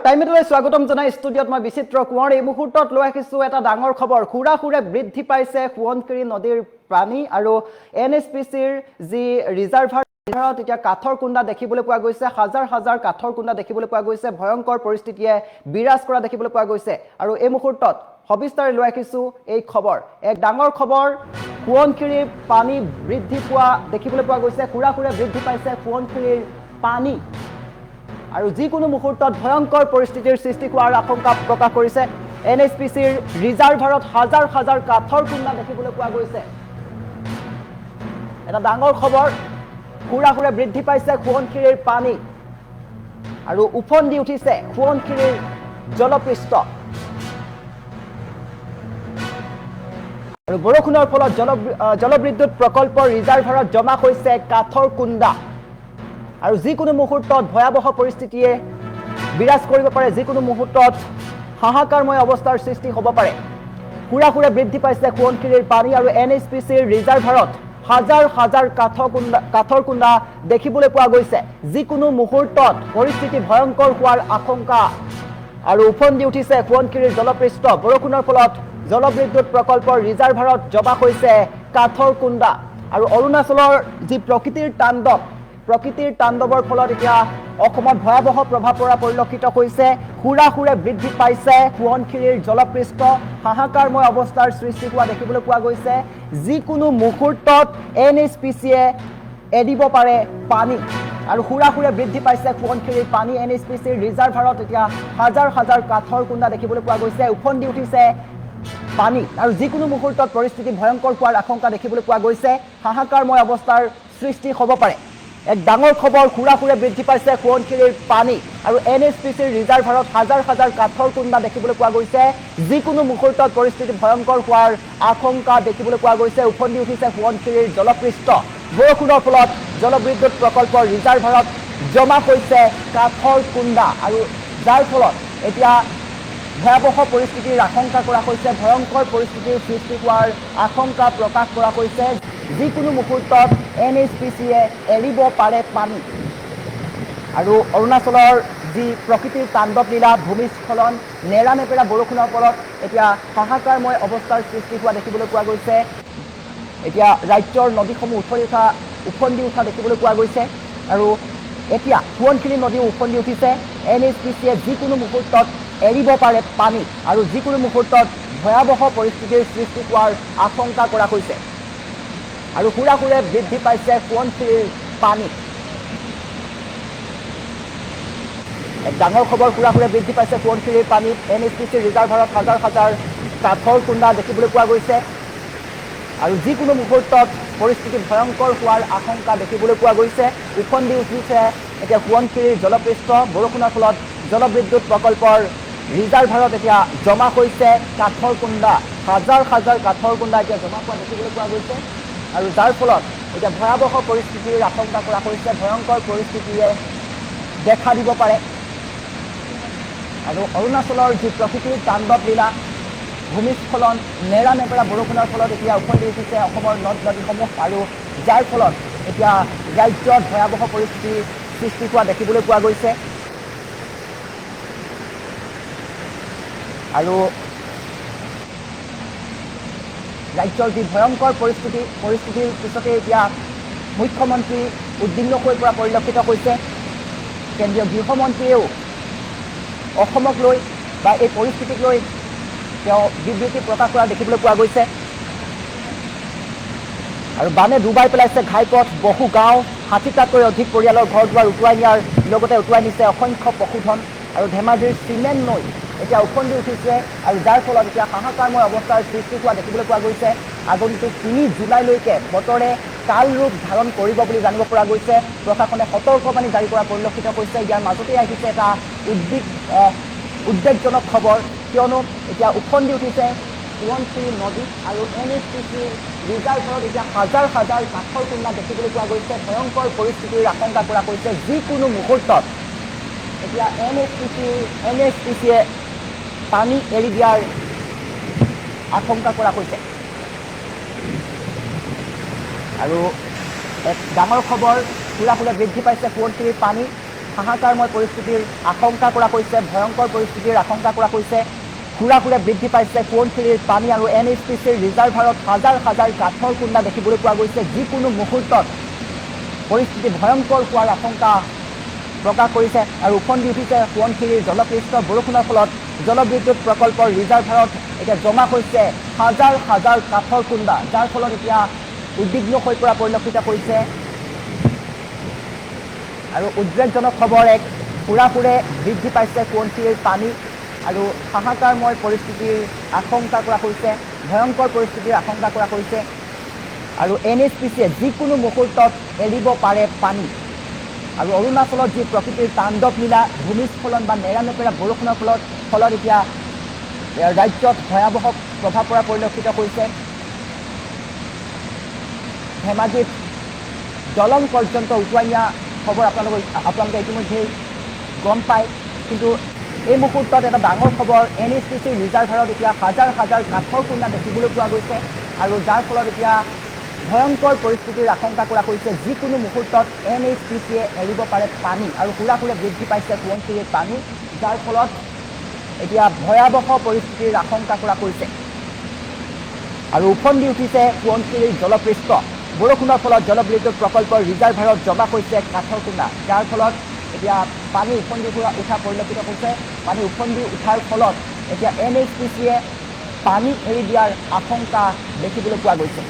টাইমলৈ স্বাগতম জনাই ষ্টুডিঅ'ত মই বিচিত্ৰ কোঁৱৰ এই মুহূৰ্তত লৈ আহিছোঁ এটা ডাঙৰ খবৰ খুৰা বৃদ্ধি পাইছে সোৱণশিৰি নদীৰ পানী আৰু NHPCৰ যি ৰিজাৰ্ভাৰত এতিয়া কাঠৰ কুণ্ডা দেখিবলৈ পোৱা গৈছে হাজাৰ হাজাৰ কাঠৰ কুণ্ডা দেখিবলৈ পোৱা গৈছে ভয়ংকৰ পৰিস্থিতিয়ে বিৰাজ কৰা দেখিবলৈ পোৱা গৈছে আৰু এই মুহূৰ্তত সবিস্তাৰে লৈ আহিছোঁ এই খবৰ এক ডাঙৰ খবৰ সোৱণশিৰিৰ পানী বৃদ্ধি পোৱা দেখিবলৈ পোৱা গৈছে খুৰা বৃদ্ধি পাইছে সোৱণশিৰিৰ পানী আৰু যিকোনো মুহূৰ্তত ভয়ংকৰ পৰিস্থিতিৰ সৃষ্টি হোৱাৰ আশংকা প্ৰকাশ কৰিছে NHPCৰ ৰিজাৰ্ভাৰত হাজাৰ হাজাৰ কাঠৰ কুণ্ডা দেখিবলৈ পোৱা গৈছে এটা ডাঙৰ খবৰ খুৰা বৃদ্ধি পাইছে সোৱণশিৰিৰ পানী আৰু উফন্দি উঠিছে সোৱণশিৰিৰ জলপৃষ্ঠ আৰু বৰষুণৰ ফলত জলবিদ্যুৎ প্ৰকল্পৰ ৰিজাৰ্ভাৰত জমা হৈছে কাঠৰ কুণ্ডা আৰু যিকোনো মুহূৰ্তত ভয়াবহ পৰিস্থিতিয়ে বিৰাজ কৰিব পাৰে যিকোনো মুহূৰ্তত হাহাকাৰময় অৱস্থাৰ সৃষ্টি হ'ব পাৰে খুৰা বৃদ্ধি পাইছে সোৱণশিৰিৰ পানী আৰু NHPCৰ ৰিজাৰ্ভাৰত হাজাৰ হাজাৰ কাঠৰ কুণ্ডা দেখিবলৈ পোৱা গৈছে যিকোনো মুহূৰ্তত পৰিস্থিতি ভয়ংকৰ হোৱাৰ আশংকা আৰু উফন্দি উঠিছে সোৱণশিৰিৰ জলপৃষ্ঠ বৰষুণৰ ফলত জলবিদ্যুৎ প্ৰকল্পৰ ৰিজাৰ্ভাৰত জমা হৈছে কাঠৰ কুণ্ডা আৰু অৰুণাচলৰ যি প্ৰকৃতিৰ তাণ্ডৱৰ ফলত এতিয়া অসমত ভয়াবহ প্ৰভাৱ পৰা পৰিলক্ষিত হৈছে খুৰা বৃদ্ধি পাইছে সোৱণশিৰিৰ জলপৃষ্ঠ হাহাকাৰময় অৱস্থাৰ সৃষ্টি হোৱা দেখিবলৈ পোৱা গৈছে যিকোনো মুহূৰ্তত NHPCয়ে এৰিব পাৰে পানী আৰু খুৰা বৃদ্ধি পাইছে সোৱণশিৰিৰ পানী NHPCৰ ৰিজাৰ্ভাৰত এতিয়া হাজাৰ হাজাৰ কাঠৰ কুণ্ডা দেখিবলৈ পোৱা গৈছে উফন্দি উঠিছে পানী আৰু যিকোনো মুহূৰ্তত পৰিস্থিতি ভয়ংকৰ হোৱাৰ আশংকা দেখিবলৈ পোৱা গৈছে হাহাকাৰময় অৱস্থাৰ সৃষ্টি হ'ব পাৰে এক ডাঙৰ খবৰ খুৰা বৃদ্ধি পাইছে সোৱণশিৰিৰ পানী আৰু NHPCৰ ৰিজাৰ্ভাৰত হাজাৰ হাজাৰ কাঠৰ কুণ্ডা দেখিবলৈ পোৱা গৈছে যিকোনো মুহূৰ্তত পৰিস্থিতি ভয়ংকৰ হোৱাৰ আশংকা দেখিবলৈ পোৱা গৈছে উফন্দি উঠিছে সোৱণশিৰিৰ জলপৃষ্ঠ বৰষুণৰ ফলত জলবিদ্যুৎ প্ৰকল্পৰ ৰিজাৰ্ভাৰত জমা হৈছে কাঠৰ কুণ্ডা আৰু যাৰ ফলত এতিয়া ভয়াবহ পৰিস্থিতিৰ আশংকা কৰা হৈছে ভয়ংকৰ পৰিস্থিতিৰ সৃষ্টি হোৱাৰ আশংকা প্ৰকাশ কৰা হৈছে যিকোনো মুহূৰ্তত NHPCয়ে এৰিব পাৰে পানী আৰু অৰুণাচলৰ যি প্ৰকৃতিৰ তাণ্ডৱ লীলা ভূমিস্খলন নেৰানেপেৰা বৰষুণৰ ফলত এতিয়া হাহাকাৰময় অৱস্থাৰ সৃষ্টি হোৱা দেখিবলৈ পোৱা গৈছে এতিয়া ৰাজ্যৰ নদীসমূহ উফন্দি উঠা দেখিবলৈ পোৱা গৈছে আৰু এতিয়া সোৱণশিৰি নদীও উফন্দি উঠিছে NHPCয়ে যিকোনো মুহূৰ্তত এৰিব পাৰে পানী আৰু যিকোনো মুহূৰ্তত ভয়াবহ পৰিস্থিতিৰ সৃষ্টি হোৱাৰ আশংকা কৰা হৈছে আৰু খুৰা বৃদ্ধি পাইছে সোৱণশিৰিৰ পানী এক ডাঙৰ খবৰ খুৰা বৃদ্ধি পাইছে সোৱণশিৰিৰ পানীত NHPCৰ ৰিজাৰ্ভাৰত হাজাৰ হাজাৰ কাঠৰ কুণ্ডা দেখিবলৈ পোৱা গৈছে আৰু যিকোনো মুহূৰ্তত পৰিস্থিতি ভয়ংকৰ হোৱাৰ আশংকা দেখিবলৈ পোৱা গৈছে উফন্দি উঠিছে এতিয়া সোৱণশিৰিৰ জলপৃষ্ঠ বৰষুণৰ ফলত জলবিদ্যুৎ প্ৰকল্পৰ ৰিজাৰ্ভাৰত এতিয়া জমা হৈছে কাঠৰ কুণ্ডা হাজাৰ হাজাৰ কাঠৰ কুণ্ডা এতিয়া জমা হোৱা দেখিবলৈ পোৱা গৈছে আৰু যাৰ ফলত এতিয়া ভয়াবহ পৰিস্থিতিৰ আশংকা কৰা হৈছে ভয়ংকৰ পৰিস্থিতিয়ে দেখা দিব পাৰে আৰু অৰুণাচলৰ যি প্ৰকৃতিৰ তাণ্ডৱ লীলা ভূমিস্খলন নেৰানেপেৰা বৰষুণৰ ফলত এতিয়া উফন্দি উঠিছে অসমৰ নদ নদীসমূহ আৰু যাৰ ফলত এতিয়া ৰাজ্যত ভয়াবহ পৰিস্থিতিৰ সৃষ্টি হোৱা দেখিবলৈ পোৱা গৈছে আৰু ৰাজ্যৰ যি ভয়ংকৰ পৰিস্থিতিৰ পিছতে এতিয়া মুখ্যমন্ত্ৰী উদ্বিগ্ন হৈ পৰা পৰিলক্ষিত হৈছে কেন্দ্ৰীয় গৃহমন্ত্ৰীয়েও অসমক লৈ বা এই পৰিস্থিতিক লৈ তেওঁ বিবৃতি প্ৰকাশ কৰা দেখিবলৈ পোৱা গৈছে আৰু বানে ডুবাই পেলাইছে ঘাইপথ বহু গাঁও ৬০টাতকৈ অধিক পৰিয়ালৰ ঘৰ দুৱাৰ উটুৱাই নিয়াৰ লগতে উটুৱাই নিছে অসংখ্য পশুধন আৰু ধেমাজিৰ চিমেণ্ট নৈ এতিয়া উফন্দি উঠিছে আৰু যাৰ ফলত এতিয়া হাহাকাৰময় অৱস্থাৰ সৃষ্টি হোৱা দেখিবলৈ পোৱা গৈছে আগন্তুক ৩ জুলাইলৈকে বতৰে কাল ৰূপ ধাৰণ কৰিব বুলি জানিব পৰা গৈছে প্ৰশাসনে সতৰ্কবাণী জাৰি কৰা পৰিলক্ষিত হৈছে ইয়াৰ মাজতে আহিছে এটা উদ্বেগজনক খবৰ কিয়নো এতিয়া উফন্দি উঠিছে সোৱণশিৰি নদী আৰু NHPCৰ ৰিজাৰ্ভাৰত এতিয়া হাজাৰ হাজাৰ কাঠৰ কুণ্ডা দেখিবলৈ পোৱা গৈছে ভয়ংকৰ পৰিস্থিতিৰ আশংকা কৰা হৈছে যিকোনো মুহূৰ্তত এতিয়া NHPCয়ে পানী এৰি দিয়াৰ আশংকা কৰা হৈছে আৰু এক ডাঙৰ খবৰ খুৰা বৃদ্ধি পাইছে সোৱণশিৰিৰ পানী হাহাকাৰময় পৰিস্থিতিৰ আশংকা কৰা হৈছে, ভয়ংকৰ পৰিস্থিতিৰ আশংকা কৰা হৈছে। খুৰা বৃদ্ধি পাইছে সোৱণশিৰিৰ পানী আৰু NHPCৰ ৰিজাৰ্ভাৰত হাজাৰ হাজাৰ কাঠৰ কুণ্ডা দেখিবলৈ পোৱা গৈছে। যিকোনো মুহূৰ্তত পৰিস্থিতি ভয়ংকৰ হোৱাৰ আশংকা প্ৰকাশ কৰিছে আৰু উফন্দি উঠিছে সোৱণশিৰিৰ জলপৃষ্ঠ। বৰষুণৰ ফলত জলবিদ্যুৎ প্ৰকল্পৰ ৰিজাৰ্ভাৰত এতিয়া জমা হৈছে হাজাৰ হাজাৰ কাঠৰ কুণ্ডা, যাৰ ফলত এতিয়া উদ্বিগ্ন হৈ পৰা পৰিলক্ষিত হৈছে। আৰু উদ্বেগজনক খবৰ, এক সুৰে বৃদ্ধি পাইছে সোৱণশিৰিৰ পানী আৰু হাহাকাৰময় পৰিস্থিতিৰ আশংকা কৰা হৈছে, ভয়ংকৰ পৰিস্থিতিৰ আশংকা কৰা হৈছে। আৰু NHPCয়ে যিকোনো মুহূৰ্তত এৰিব পাৰে পানী। আৰু অৰুণাচলত যি প্ৰকৃতিৰ তাণ্ডৱ লীলা, ভূমিস্খলন বা নেৰানেপেৰা বৰষুণৰ ফলত এতিয়া ৰাজ্যত ভয়াৱহ প্ৰভাৱ পৰা পৰিলক্ষিত হৈছে। ধেমাজিত দলং পৰ্যন্ত উটুৱাই নিয়া খবৰ আপোনালোকে ইতিমধ্যেই গম পায়। কিন্তু এই মুহূৰ্তত এটা ডাঙৰ খবৰ, NHPCৰ ৰিজাৰ্ভাৰত এতিয়া হাজাৰ হাজাৰ কাঠৰ কুণ্ডা দেখিবলৈ পোৱা গৈছে আৰু যাৰ ফলত এতিয়া ভয়ংকৰ পৰিস্থিতিৰ আশংকা কৰা হৈছে। যিকোনো মুহূৰ্তত NHPCয়ে এৰিব পাৰে পানী আৰু সুৰে বৃদ্ধি পাইছে সোৱণশিৰিৰ পানী, যাৰ ফলত এতিয়া ভয়াৱহ পৰিস্থিতিৰ আশংকা কৰা হৈছে। আৰু উফন্দি উঠিছে সোৱণশিৰিৰ জলপৃষ্ঠ। বৰষুণৰ ফলত জলবিদ্যুৎ প্ৰকল্পৰ ৰিজাৰ্ভাৰত জমা হৈছে কাঠৰ কুণ্ডা, যাৰ ফলত এতিয়া পানী উফন্দি উঠা পৰিলক্ষিত হৈছে। পানী উফন্দি উঠাৰ ফলত এতিয়া NHPCয়ে পানী এৰি দিয়াৰ আশংকা দেখিবলৈ পোৱা গৈছে।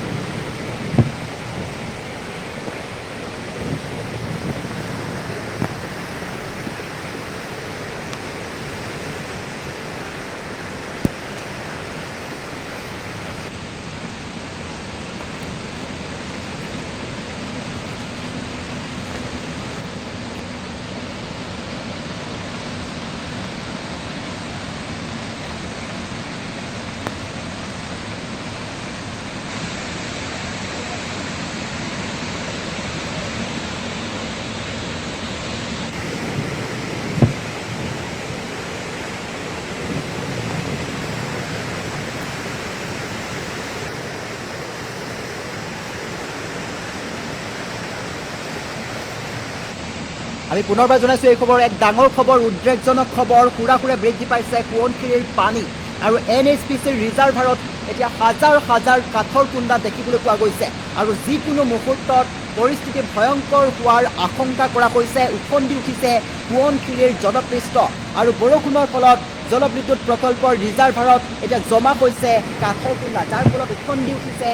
আমি পুনৰবাৰ জনাইছোঁ এই খবৰ, এক ডাঙৰ খবৰ, উদ্বেগজনক খবৰ। সুৰে বৃদ্ধি পাইছে সোৱণশিৰিৰ পানী আৰু NHPCৰ ৰিজাৰ্ভাৰত এতিয়া হাজাৰ হাজাৰ কাঠৰ কুণ্ডা দেখিবলৈ পোৱা গৈছে আৰু যিকোনো মুহূৰ্তত পৰিস্থিতি ভয়ংকৰ হোৱাৰ আশংকা কৰা হৈছে। উফন্দি উঠিছে সোৱণশিৰিৰ জলপৃষ্ঠ আৰু বৰষুণৰ ফলত জলবিদ্যুৎ প্ৰকল্পৰ ৰিজাৰ্ভাৰত এতিয়া জমা হৈছে কাঠৰ কুণ্ডা, যাৰ ফলত উফন্দি উঠিছে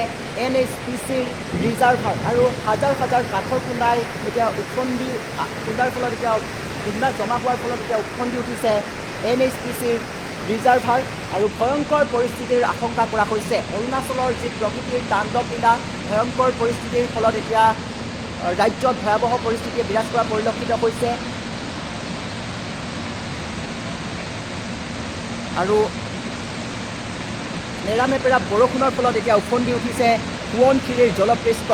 NHPCৰ ৰিজাৰ্ভাৰ আৰু হাজাৰ হাজাৰ কাঠৰ কুণ্ডাই এতিয়া কুণ্ডাৰ ফলত এতিয়া কুণ্ডা জমা হোৱাৰ ফলত এতিয়া উফন্দি উঠিছে NHPCৰ ৰিজাৰ্ভাৰ আৰু ভয়ংকৰ পৰিস্থিতিৰ আশংকা কৰা হৈছে। অৰুণাচলৰ যি প্ৰকৃতিৰ তাণ্ডৱ লীলা, ভয়ংকৰ পৰিস্থিতিৰ ফলত এতিয়া ৰাজ্যত ভয়াৱহ পৰিস্থিতিয়ে বিৰাজ কৰা পৰিলক্ষিত হৈছে। আৰু নেৰানেপেৰা বৰষুণৰ ফলত এতিয়া উফন্দি উঠিছে সোৱণশিৰিৰ জলপৃষ্ঠ।